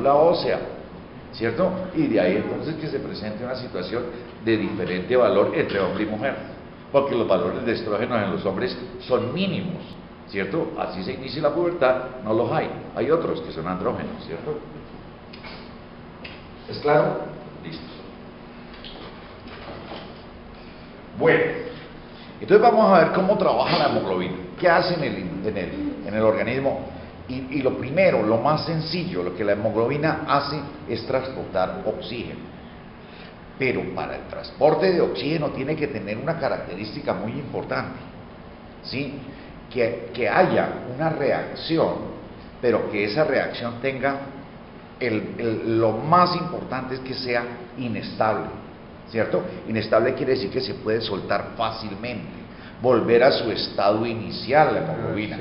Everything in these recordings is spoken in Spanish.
la ósea, ¿cierto? Y de ahí entonces que se presente una situación de diferente valor entre hombre y mujer, porque los valores de estrógenos en los hombres son mínimos, ¿cierto? Así se inicia la pubertad, no los hay otros que son andrógenos, ¿cierto? ¿Es claro? Listo. Bueno, entonces vamos a ver cómo trabaja la hemoglobina, qué hace en el organismo. Y lo primero, lo más sencillo, lo que la hemoglobina hace es transportar oxígeno. Pero para el transporte de oxígeno tiene que tener una característica muy importante, ¿sí? Que haya una reacción, pero que esa reacción tenga, lo más importante es que sea inestable, ¿cierto? Inestable quiere decir que se puede soltar fácilmente, volver a su estado inicial la hemoglobina.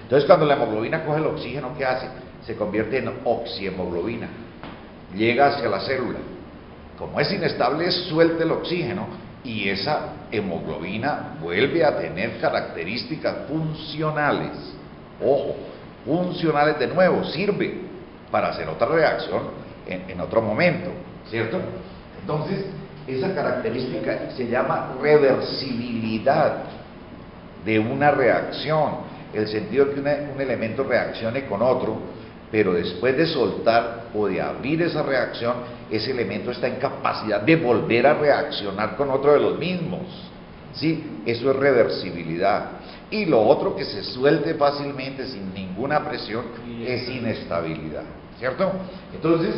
Entonces cuando la hemoglobina coge el oxígeno, ¿qué hace? Se convierte en oxihemoglobina, llega hacia la célula. Como es inestable, suelta el oxígeno y esa hemoglobina vuelve a tener características funcionales. Ojo, funcionales de nuevo, sirve para hacer otra reacción en otro momento, ¿cierto? Entonces, esa característica se llama reversibilidad de una reacción, el sentido de que un elemento reaccione con otro, pero después de soltar o de abrir esa reacción, ese elemento está en capacidad de volver a reaccionar con otro de los mismos, ¿sí? Eso es reversibilidad. Y lo otro, que se suelte fácilmente sin ninguna presión, es inestabilidad, ¿cierto? Entonces,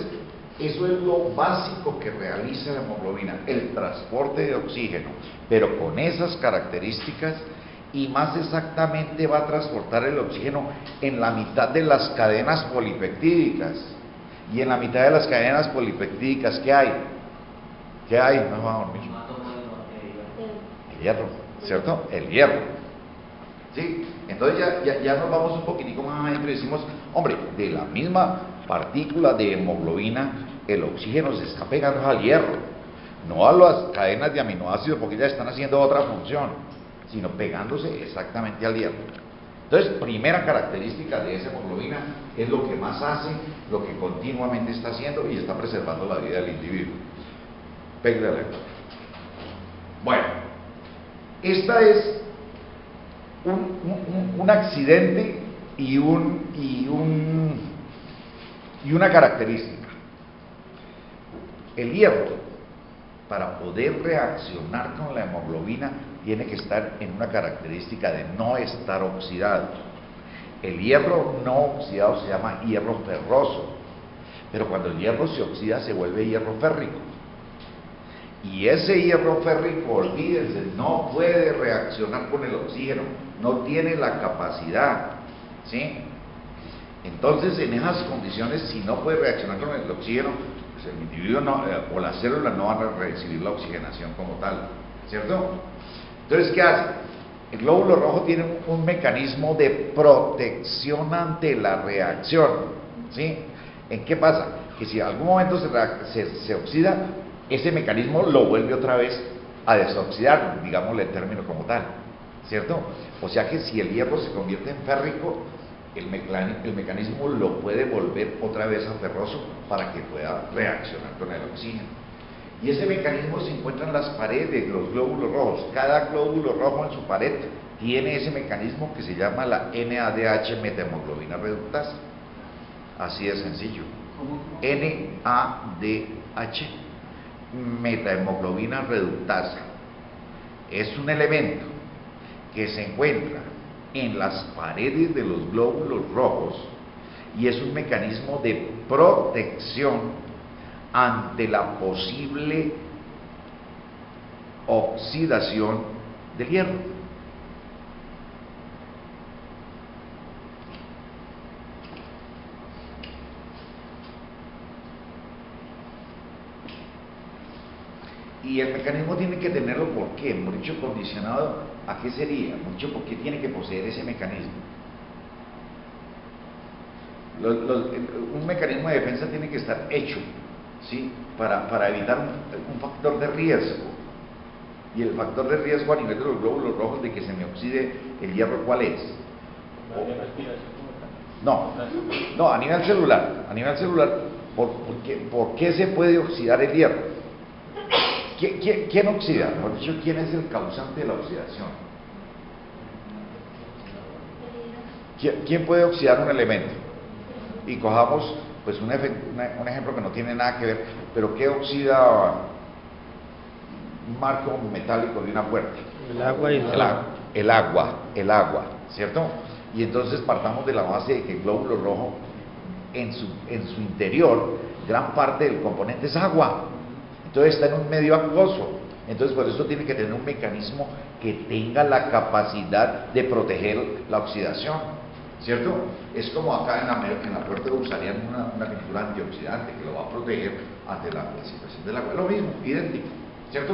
eso es lo básico que realiza la hemoglobina, el transporte de oxígeno, pero con esas características. Y más exactamente va a transportar el oxígeno en la mitad de las cadenas polipeptídicas. Y en la mitad de las cadenas polipeptídicas, ¿qué hay? ¿Qué hay? No me va a dormir. El hierro, ¿cierto? El hierro. ¿Sí? Entonces ya nos vamos un poquitico más adentro y decimos, hombre, de la misma partícula de hemoglobina, el oxígeno se está pegando al hierro, no a las cadenas de aminoácidos, porque ya están haciendo otra función, sino pegándose exactamente al hierro. Entonces, primera característica de esa hemoglobina es lo que más hace, lo que continuamente está haciendo y está preservando la vida del individuo. Pégale. Bueno, esta es un accidente y una característica. El hierro, para poder reaccionar con la hemoglobina, tiene que estar en una característica de no estar oxidado. El hierro no oxidado se llama hierro ferroso, pero cuando el hierro se oxida se vuelve hierro férrico. Y ese hierro férrico, olvídense, no puede reaccionar con el oxígeno, no tiene la capacidad, ¿sí? Entonces, en esas condiciones, si no puede reaccionar con el oxígeno, pues el individuo o las células no van a recibir la oxigenación como tal, ¿cierto? Entonces, ¿qué hace? El glóbulo rojo tiene un mecanismo de protección ante la reacción, ¿sí? ¿En qué pasa? Que si en algún momento se oxida, ese mecanismo lo vuelve otra vez a desoxidar, digámosle el término como tal, ¿cierto? O sea que si el hierro se convierte en férrico, el mecanismo lo puede volver otra vez a ferroso para que pueda reaccionar con el oxígeno. Y ese mecanismo se encuentra en las paredes de los glóbulos rojos. Cada glóbulo rojo en su pared tiene ese mecanismo que se llama la NADH metahemoglobina reductasa. Así de sencillo. NADH metahemoglobina reductasa. Es un elemento que se encuentra en las paredes de los glóbulos rojos y es un mecanismo de protección ante la posible oxidación del hierro. Y el mecanismo tiene que tenerlo, ¿por qué? Mucho condicionado, ¿a qué sería? Mucho, ¿por qué tiene que poseer ese mecanismo? Un mecanismo de defensa tiene que estar hecho, ¿sí? Para evitar un factor de riesgo. Y el factor de riesgo a nivel de los glóbulos rojos de que se me oxide el hierro, ¿cuál es? No, a nivel celular. A nivel celular, ¿Por qué se puede oxidar el hierro? ¿Quién oxida? Mejor dicho, ¿quién es el causante de la oxidación? ¿Quién puede oxidar un elemento? Y cojamos pues un ejemplo que no tiene nada que ver, pero ¿qué oxida un marco metálico de una puerta? El agua y el agua, ¿cierto? Y entonces partamos de la base de que el glóbulo rojo en su interior, gran parte del componente es agua. Entonces está en un medio acuoso. Entonces por eso tiene que tener un mecanismo que tenga la capacidad de proteger la oxidación, ¿cierto? Es como acá en la puerta usarían una pintura antioxidante que lo va a proteger ante la situación del agua. Lo mismo, idéntico, ¿cierto?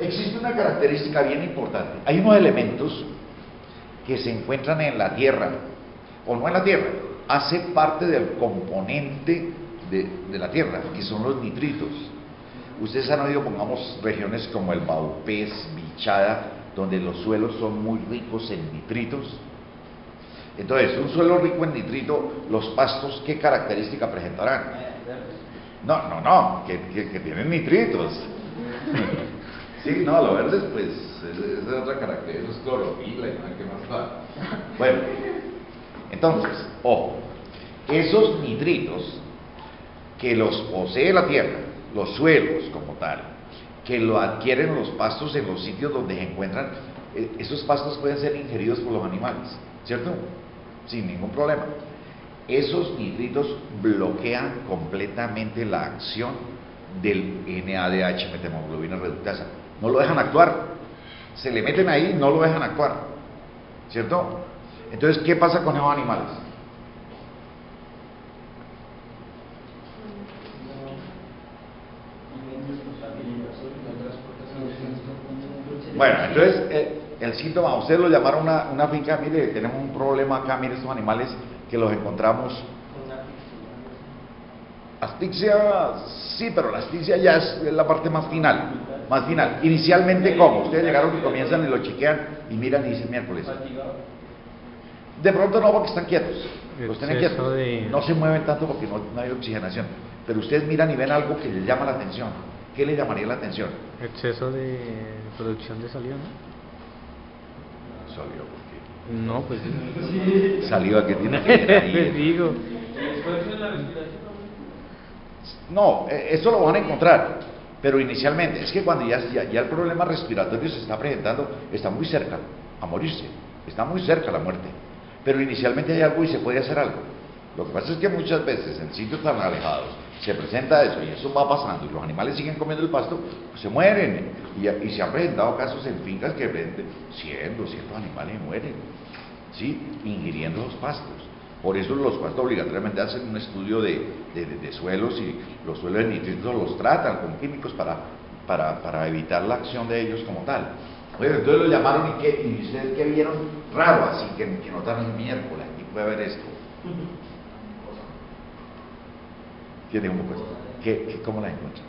Existe una característica bien importante. Hay unos elementos que se encuentran en la Tierra, o no en la Tierra, hace parte del componente de la Tierra, que son los nitritos. Ustedes han oído, pongamos, regiones como el Baupés, Bichada, donde los suelos son muy ricos en nitritos. Entonces, un suelo rico en nitrito, los pastos, ¿qué característica presentarán? No, que tienen nitritos. Sí, no, lo verdes, pues, es otra característica, es clorofila y no hay que más nada. Bueno, entonces, ojo, esos nitritos que los posee la tierra, los suelos como tal, que lo adquieren los pastos en los sitios donde se encuentran, esos pastos pueden ser ingeridos por los animales, ¿cierto? Sin ningún problema. Esos nitritos bloquean completamente la acción del NADH methemoglobina reductasa. No lo dejan actuar. Se le meten ahí, no lo dejan actuar, ¿cierto? Entonces, ¿qué pasa con esos animales? Bueno, entonces el síntoma, ustedes lo llamaron una finca, mire, tenemos un problema acá, mire estos animales que los encontramos. Asfixia, sí, pero la asfixia ya es la parte más final, Inicialmente, ¿cómo? Ustedes llegaron y comienzan y lo chequean y miran y dicen miércoles. De pronto no, porque están quietos, los tienen quietos, no se mueven tanto porque no hay oxigenación, pero ustedes miran y ven algo que les llama la atención. ¿Qué les llamaría la atención? Exceso de producción de saliva, ¿no? Saliva, ¿por qué? No, pues Saliva que tiene que tener ahí. Pues digo. No, eso lo van a encontrar, pero inicialmente, es que cuando ya el problema respiratorio se está presentando, está muy cerca a morirse, está muy cerca a la muerte, pero inicialmente hay algo y se puede hacer algo. Lo que pasa es que muchas veces en sitios tan alejados se presenta eso y eso va pasando y los animales siguen comiendo el pasto, pues se mueren, y se han presentado casos en fincas que venden 100, 200 animales y mueren, ¿sí? Ingiriendo los pastos. Por eso los pastos obligatoriamente hacen un estudio de suelos, y los suelos de nitritos los tratan con químicos para evitar la acción de ellos como tal. Bueno, entonces lo llamaron y ustedes qué vieron raro, así que notaron miércoles, aquí puede haber esto. Tiene un poco esto. ¿Cómo la encuentran?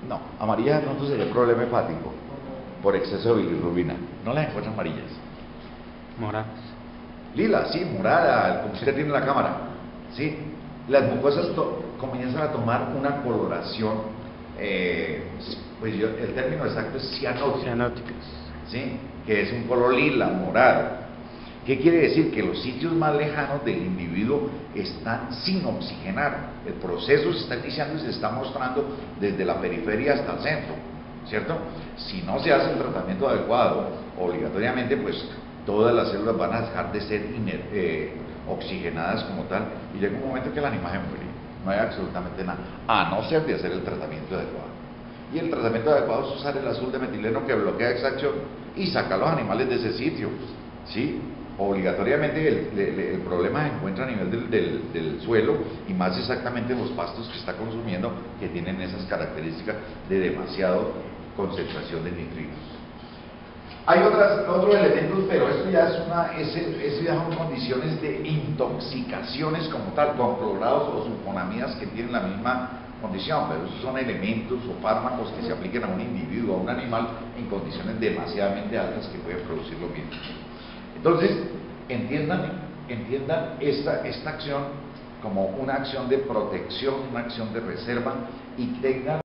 No, amarilla de pronto sería problema hepático por exceso de bilirrubina. No las encuentran amarillas. Moradas. Lila, sí, morada, como usted tiene en la cámara, ¿sí? Las mucosas comienzan a tomar una coloración, pues el término exacto es cianóticas, ¿sí? Que es un color lila, morado. ¿Qué quiere decir? Que los sitios más lejanos del individuo están sin oxigenar. El proceso se está iniciando y se está mostrando desde la periferia hasta el centro, ¿cierto? Si no se hace el tratamiento adecuado, obligatoriamente, pues todas las células van a dejar de ser oxigenadas como tal, y llega un momento que el animal se muere, no hay absolutamente nada, a no ser de hacer el tratamiento adecuado. Y el tratamiento adecuado es usar el azul de metileno que bloquea esa acción y sacar a los animales de ese sitio, ¿sí? Obligatoriamente el problema se encuentra a nivel del suelo, y más exactamente los pastos que está consumiendo, que tienen esas características de demasiado concentración de nitritos. Hay otros elementos, pero esto ya eso ya son condiciones de intoxicaciones como tal, con clorados o sulfonamidas que tienen la misma condición, pero esos son elementos o fármacos que se apliquen a un individuo, a un animal, en condiciones demasiadamente altas que pueden producir lo mismo. Entonces, entiendan esta acción como una acción de protección, una acción de reserva, y tengan